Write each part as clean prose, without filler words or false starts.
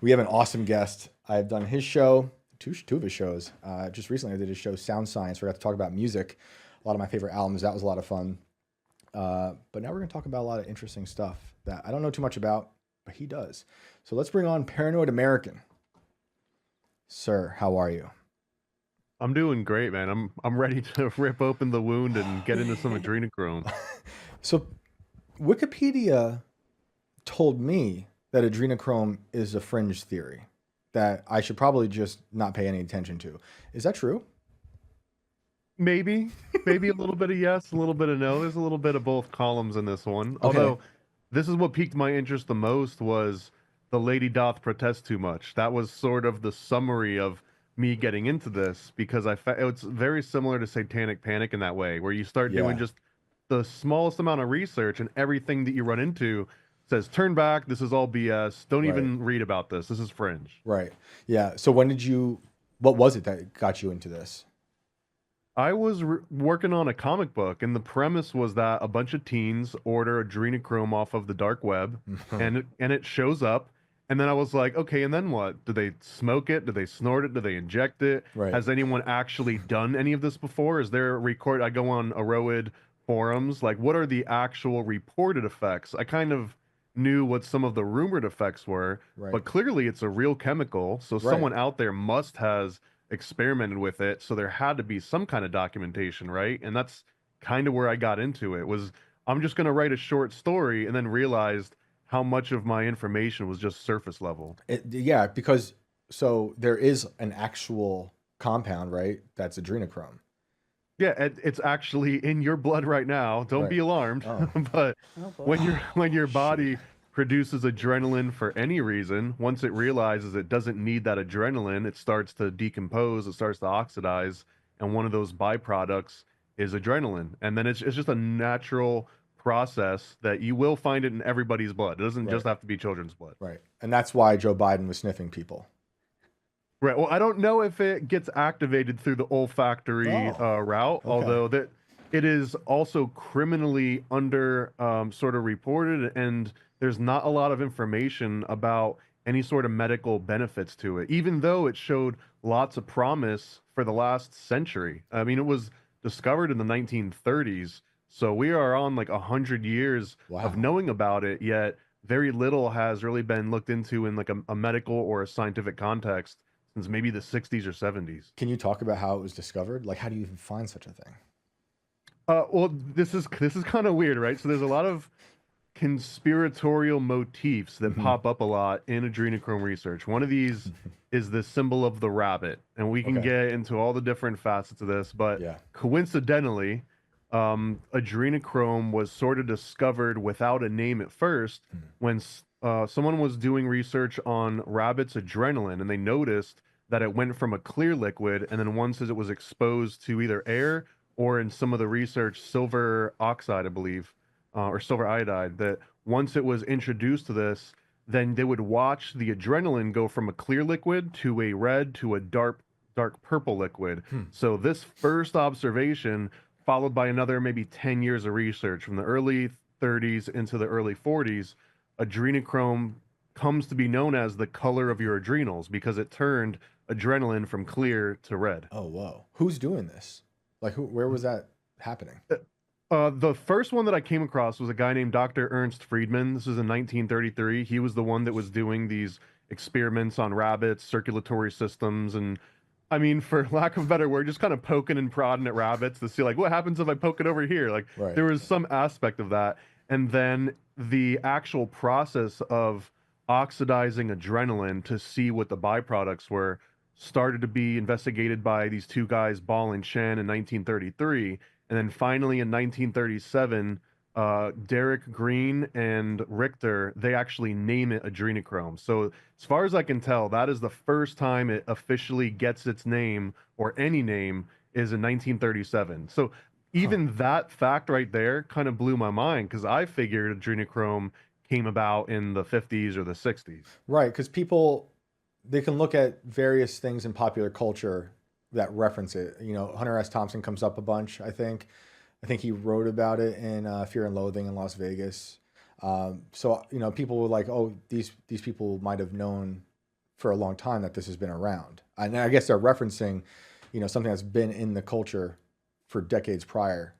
We have an awesome guest. I've done his show, two of his shows. Just recently, I did his show, Sound Science, where I got to talk about music, a lot of my favorite albums. That was a lot of fun. But now we're going to talk about a lot of interesting stuff that I don't know too much about, but he does. So let's bring on Paranoid American. Sir, how are you? I'm doing great, man. I'm ready to rip open the wound and get into some adrenochrome. So Wikipedia told me that adrenochrome is a fringe theory that I should probably just not pay any attention to. Is that true? Maybe, maybe a little bit of yes, a little bit of no. There's a little bit of both columns in this one. Okay. Although this is what piqued my interest the most was the lady doth protest too much. That was sort of the summary of me getting into this because it's very similar to Satanic Panic in that way, where you start doing Yeah. just the smallest amount of research and everything that you run into says turn back. This is all BS. Don't Right. even read about this. This is fringe. Right. Yeah. So what was it that got you into this? I was working on a comic book, and the premise was that a bunch of teens order adrenochrome off of the dark web, and it shows up. And then I was like, okay, and then what? Do they smoke it? Do they snort it? Do they inject it? Right. Has anyone actually done any of this before? Is there a record? I go on Aroid forums, like, what are the actual reported effects? I kind of knew what some of the rumored effects were, Right. but clearly it's a real chemical, so Right. someone out there must has experimented with it, so there had to be some kind of documentation, right? And that's kind of where I got into it. Was I'm just going to write a short story and then realized how much of my information was just surface level. Yeah, because so there is an actual compound, right? That's adrenochrome. Yeah, it's actually in your blood right now. Don't Right. be alarmed, Oh. but Oh boy. when your Shoot. body produces adrenaline for any reason, once it realizes it doesn't need that adrenaline, it starts to decompose, it starts to oxidize, and one of those byproducts is adrenaline. And then it's just a natural process that you will find it in everybody's blood. It doesn't Right. just have to be children's blood. Right. And that's why Joe Biden was sniffing people. Right. Well, I don't know if it gets activated through the olfactory Oh. route, Okay. although that it is also criminally under sort of reported, and there's not a lot of information about any sort of medical benefits to it, even though it showed lots of promise for the last century. I mean, it was discovered in the 1930s, so we are on like 100 years of Wow. knowing about it, yet very little has really been looked into in like a medical or a scientific context since maybe the 60s or 70s. Can you talk about how it was discovered? Like, how do you even find such a thing? Well, this is kind of weird, right? So there's a lot of conspiratorial motifs that Hmm. pop up a lot in adrenochrome research. One of these is the symbol of the rabbit, and we can Okay. get into all the different facets of this, but Yeah. coincidentally, adrenochrome was sort of discovered without a name at first Hmm. when someone was doing research on rabbits' adrenaline, and they noticed that it went from a clear liquid, and then once it was exposed to either air or in some of the research, silver oxide, I believe, or silver iodide, that once it was introduced to this, then they would watch the adrenaline go from a clear liquid to a red to a dark purple liquid. Hmm. So this first observation, followed by another maybe 10 years of research from the early 30s into the early 40s, adrenochrome comes to be known as the color of your adrenals because it turned adrenaline from clear to red. Oh, whoa. Who's doing this? Like, where was that happening? The first one that I came across was a guy named Dr. Ernst Friedman. This was in 1933. He was the one that was doing these experiments on rabbits, circulatory systems, and I mean, for lack of a better word, just kind of poking and prodding at rabbits to see like what happens if I poke it over here. Like Right. there was some aspect of that, and then the actual process of oxidizing adrenaline to see what the byproducts were started to be investigated by these two guys, Ball and Chen, in 1933, and then finally in 1937, Derek Green and Richter, they actually name it adrenochrome. So as far as I can tell, that is the first time it officially gets its name or any name is in 1937. So Huh. even that fact right there kind of blew my mind because I figured adrenochrome came about in the 50s or the 60s. Right. Because people, they can look at various things in popular culture that reference it. You know, Hunter S. Thompson comes up a bunch, I think. I think he wrote about it in Fear and Loathing in Las Vegas. So, you know, people were like, oh, these people might have known for a long time that this has been around. And I guess they're referencing, something that's been in the culture for decades prior.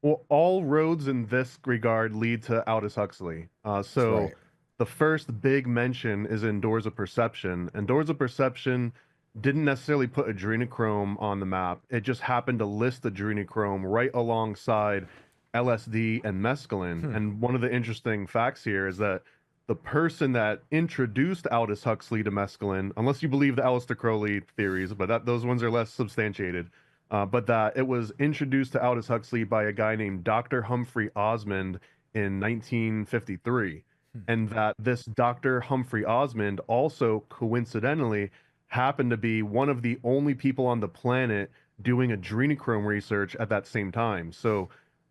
Well, all roads in this regard lead to Aldous Huxley. That's So right. the first big mention is in Doors of Perception, and Doors of Perception didn't necessarily put adrenochrome on the map. It just happened to list adrenochrome right alongside LSD and mescaline. Hmm. And one of the interesting facts here is that the person that introduced Aldous Huxley to mescaline, unless you believe the Aleister Crowley theories, but those ones are less substantiated, but that it was introduced to Aldous Huxley by a guy named Dr. Humphrey Osmond in 1953. Hmm. And that this Dr. Humphrey Osmond also coincidentally happened to be one of the only people on the planet doing adrenochrome research at that same time. So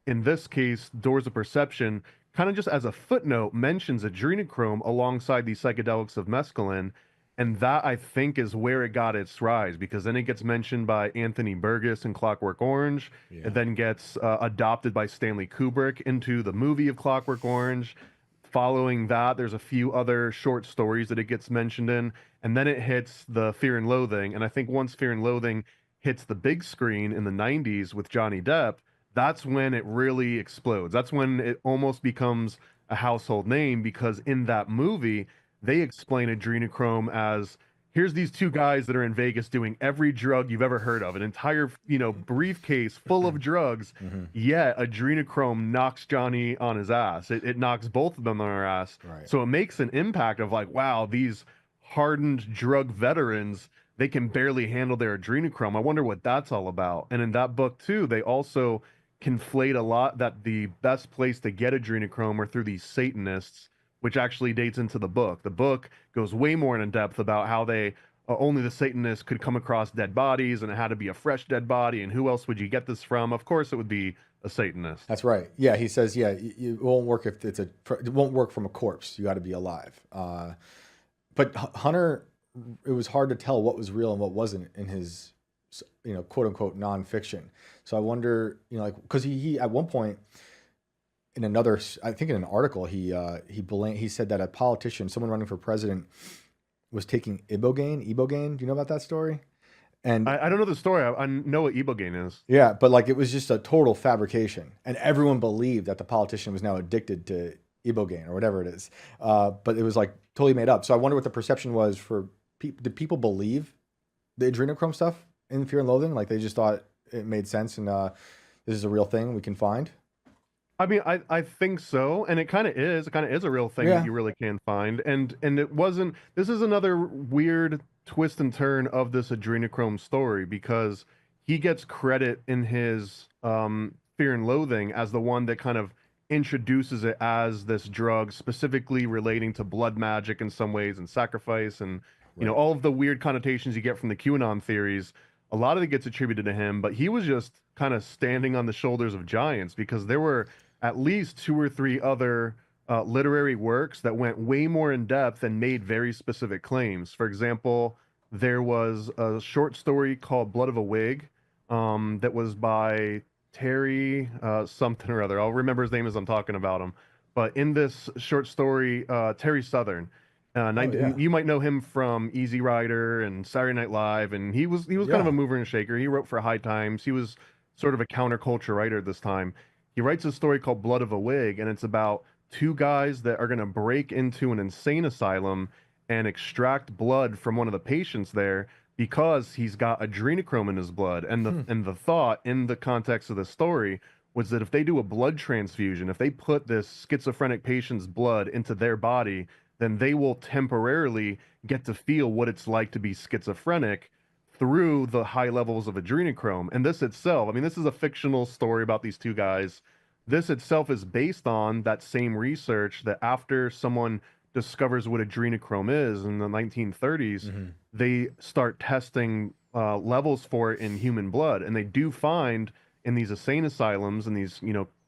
in this case, Doors of Perception, kind of just as a footnote, mentions adrenochrome alongside the psychedelics of mescaline. And that, I think, is where it got its rise, because then it gets mentioned by Anthony Burgess in Clockwork Orange. Yeah. It then gets adopted by Stanley Kubrick into the movie of Clockwork Orange. Following that, there's a few other short stories that it gets mentioned in, and then it hits the Fear and Loathing. And I think once Fear and Loathing hits the big screen in the 90s with Johnny Depp, that's when it really explodes. That's when it almost becomes a household name, because in that movie, they explain adrenochrome as, here's these two guys that are in Vegas doing every drug you've ever heard of, an entire, briefcase full of drugs. Mm-hmm. Yet adrenochrome knocks Johnny on his ass. It knocks both of them on their ass. Right. So it makes an impact of like, wow, these hardened drug veterans, they can barely handle their adrenochrome. I wonder what that's all about. And in that book too, they also conflate a lot that the best place to get adrenochrome are through these Satanists, which actually dates into the book. The book goes way more in depth about how they only the Satanists could come across dead bodies, and it had to be a fresh dead body. And who else would you get this from? Of course, it would be a Satanist. That's right. Yeah, he says, yeah, it won't work if it won't work from a corpse. You got to be alive. But Hunter, it was hard to tell what was real and what wasn't in his, quote unquote nonfiction. So I wonder, because he at one point in another, I think in an article, he said that a politician, someone running for president, was taking ibogaine. Do you know about that story? And I don't know the story. I know what ibogaine is. yeah, but like it was just a total fabrication, and everyone believed that the politician was now addicted to ibogaine or whatever it is. But it was like totally made up. So I wonder what the perception was for people. Did people believe the adrenochrome stuff in Fear and Loathing? Like they just thought it made sense, and this is a real thing we can find. I mean, I think so, and it kind of is. It kind of is a real thing Yeah. that you really can find, and it wasn't. This is another weird twist and turn of this adrenochrome story, because he gets credit in his Fear and Loathing as the one that kind of introduces it as this drug, specifically relating to blood magic in some ways and sacrifice, and Right. all of the weird connotations you get from the QAnon theories. A lot of it gets attributed to him, but he was just kind of standing on the shoulders of giants, because there were at least two or three other literary works that went way more in depth and made very specific claims. For example, there was a short story called Blood of a Wig that was by Terry something or other. I'll remember his name as I'm talking about him. But in this short story, Terry Southern, Yeah. you might know him from Easy Rider and Saturday Night Live, and he was kind of Yeah. a mover and shaker. He wrote for High Times. He was sort of a counterculture writer at this time. He writes a story called Blood of a Wig, and it's about two guys that are going to break into an insane asylum and extract blood from one of the patients there, because he's got adrenochrome in his blood. And the thought in the context of the story was that if they do a blood transfusion, if they put this schizophrenic patient's blood into their body, then they will temporarily get to feel what it's like to be schizophrenic through the high levels of adrenochrome. And this itself, I mean, this is a fictional story about these two guys. This itself is based on that same research, that after someone discovers what adrenochrome is in the 1930s, Mm-hmm. they start testing levels for it in human blood. And they do find in these insane asylums and these,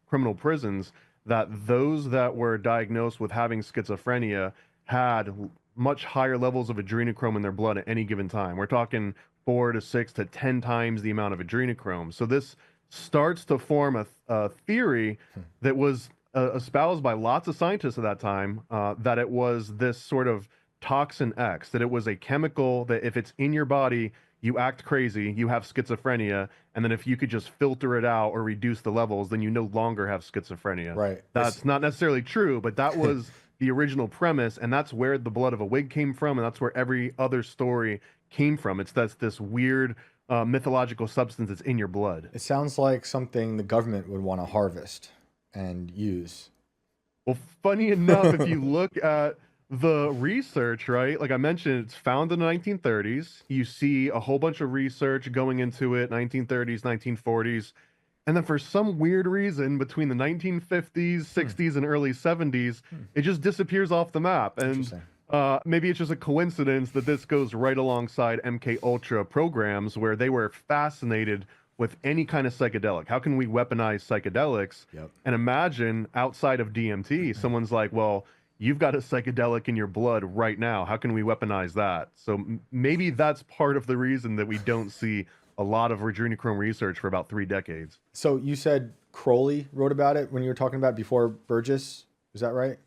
criminal prisons, that those that were diagnosed with having schizophrenia had much higher levels of adrenochrome in their blood at any given time. We're talking 4 to 6 to 10 times the amount of adrenochrome. So this starts to form a theory that was espoused by lots of scientists at that time, that it was this sort of toxin X, that it was a chemical that if it's in your body, you act crazy, you have schizophrenia, and then if you could just filter it out or reduce the levels, then you no longer have schizophrenia. Right. That's not necessarily true, but that was the original premise, and that's where the blood of a wig came from, and that's where every other story came from. That's this weird mythological substance that's in your blood. It sounds like something the government would want to harvest and use. Well, funny enough, if you look at the research, right, like I mentioned, it's found in the 1930s. You see a whole bunch of research going into it, 1930s, 1940s. And then for some weird reason, between the 1950s, 60s, and early 70s, it just disappears off the map. And maybe it's just a coincidence that this goes right alongside MK Ultra programs where they were fascinated with any kind of psychedelic. How can we weaponize psychedelics? Yep. And imagine outside of DMT, someone's like, well, you've got a psychedelic in your blood right now. How can we weaponize that? So maybe that's part of the reason that we don't see a lot of adrenochrome research for about 3 decades. So you said Crowley wrote about it when you were talking about before Burgess. Is that right?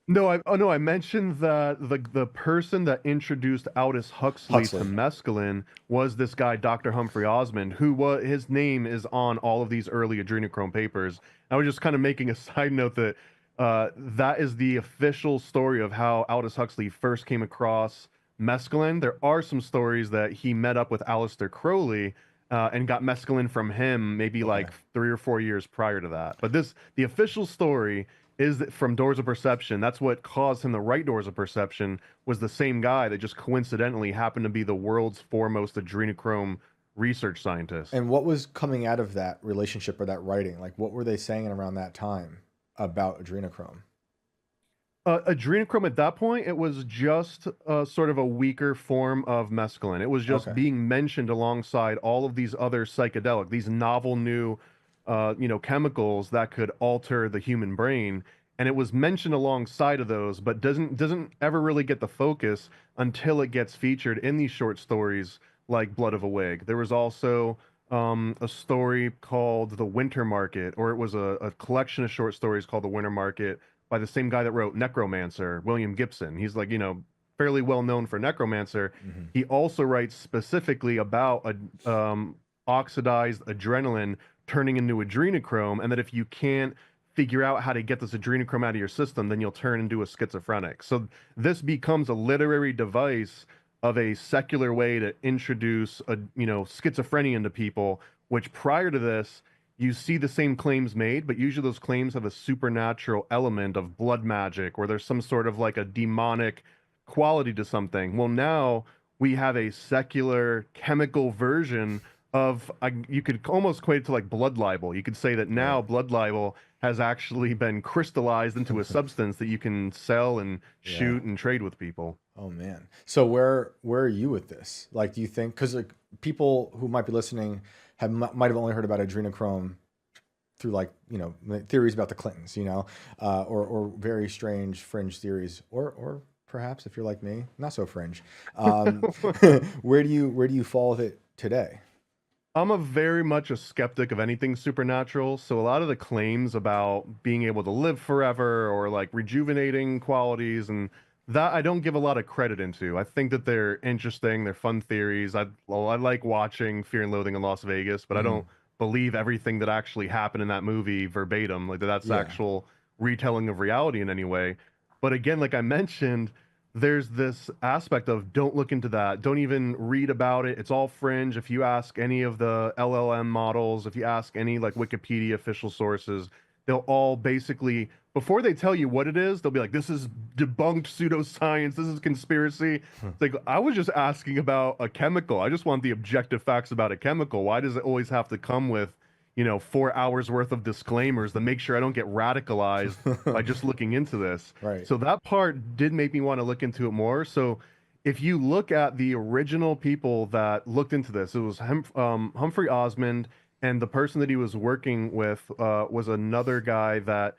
No, I mentioned that the person that introduced Aldous Huxley to mescaline was this guy, Dr. Humphrey Osmond, who his name is on all of these early adrenochrome papers. I was just kind of making a side note that that is the official story of how Aldous Huxley first came across mescaline. There are some stories that he met up with Aleister Crowley and got mescaline from him maybe like 3 or 4 years prior to that. But the official story is that from Doors of Perception. That's what caused him to write Doors of Perception, was the same guy that just coincidentally happened to be the world's foremost adrenochrome research scientist. And what was coming out of that relationship or that writing? Like, what were they saying around that time about adrenochrome? Adrenochrome at that point, it was just sort of a weaker form of mescaline. It was just being mentioned alongside all of these other psychedelic, these novel new chemicals that could alter the human brain, and it was mentioned alongside of those, but doesn't ever really get the focus until it gets featured in these short stories like Blood of a Wig. There was also a story called The Winter Market, or it was a collection of short stories called The Winter Market by the same guy that wrote Necromancer, William Gibson. He's like, fairly well known for Necromancer. He also writes specifically about oxidized adrenaline turning into adrenochrome, and that if you can't figure out how to get this adrenochrome out of your system, then you'll turn into a schizophrenic. So this becomes a literary device of a secular way to introduce schizophrenia into people, which prior to this, you see the same claims made, but usually those claims have a supernatural element of blood magic, or there's some sort of like a demonic quality to something. Well, now we have a secular chemical version of, you could almost equate it to like blood libel. You could say that now blood libel has actually been crystallized into a substance that you can sell and shoot and trade with people. Oh man. So where are you with this? Like, do you think, because like people who might be listening might have only heard about adrenochrome through theories about the Clintons, or very strange fringe theories, or perhaps if you're like me, not so fringe. Where do you fall with it today? I'm very much a skeptic of anything supernatural, so a lot of the claims about being able to live forever or like rejuvenating qualities and that I don't give a lot of credit into. I think that they're interesting, they're fun theories. I like watching Fear and Loathing in Las Vegas, but I don't believe everything that actually happened in that movie verbatim, like that's actual retelling of reality in any way. But again, like I mentioned, there's this aspect of don't look into that. Don't even read about it. It's all fringe. If you ask any of the LLM models, if you ask any like Wikipedia official sources, they'll all basically, before they tell you what it is, they'll be like, this is debunked pseudoscience. This is conspiracy. It's like, I was just asking about a chemical. I just want the objective facts about a chemical. Why does it always have to come with 4 hours worth of disclaimers to make sure I don't get radicalized by just looking into this. Right. So that part did make me want to look into it more. So if you look at the original people that looked into this, it was Humphrey Osmond, and the person that he was working with was another guy that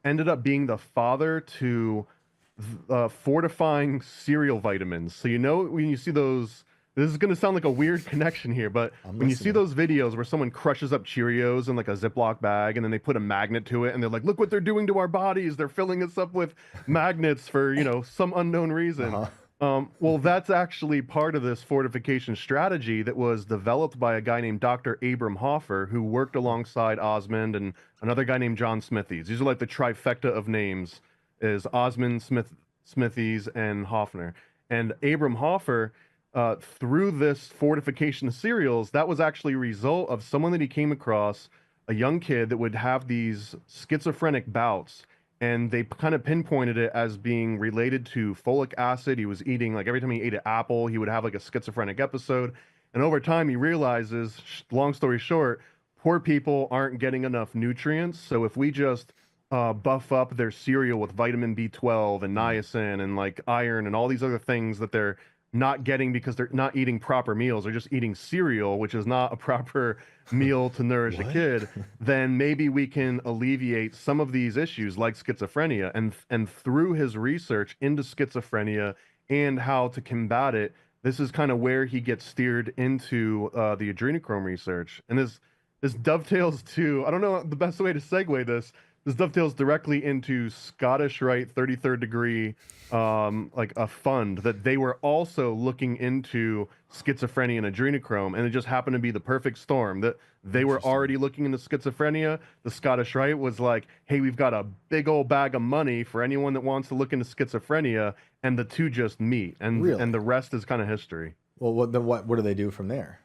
ended up being the father to fortifying cereal vitamins. So when you see those this is going to sound like a weird connection here, but I'm when you see listening. those videos where someone crushes up Cheerios in like a Ziploc bag and then they put a magnet to it and they're like, look what they're doing to our bodies. They're filling us up with magnets for, you know, some unknown reason. Uh-huh. Well, that's actually part of this fortification strategy that was developed by a guy named Dr. Abram Hoffer, who worked alongside Osmond and another guy named John Smithies. These are like the trifecta of names, is Osmond, Smithies, and Hoffner. And Abram Hoffer, through this fortification of cereals, that was actually a result of someone that he came across, a young kid that would have these schizophrenic bouts, and they kind of pinpointed it as being related to folic acid. He was eating, like every time he ate an apple, he would have like a schizophrenic episode. And over time, he realizes, long story short, poor people aren't getting enough nutrients. So if we just buff up their cereal with vitamin B12 and niacin and like iron and all these other things that they're not getting because they're not eating proper meals, they're just eating cereal, which is not a proper meal to nourish a What? kid, then maybe we can alleviate some of these issues like schizophrenia. And through his research into schizophrenia and how to combat it, this is kind of where he gets steered into the adrenochrome research. And this dovetails to, I don't know the best way to segue this. This dovetails directly into Scottish Rite 33rd degree, like a fund that they were also looking into schizophrenia and adrenochrome, and it just happened to be the perfect storm that they were already looking into schizophrenia. The Scottish Rite was like, "Hey, we've got a big old bag of money for anyone that wants to look into schizophrenia," and the two just meet, and Really? the rest is kind of history. Well, what do they do from there?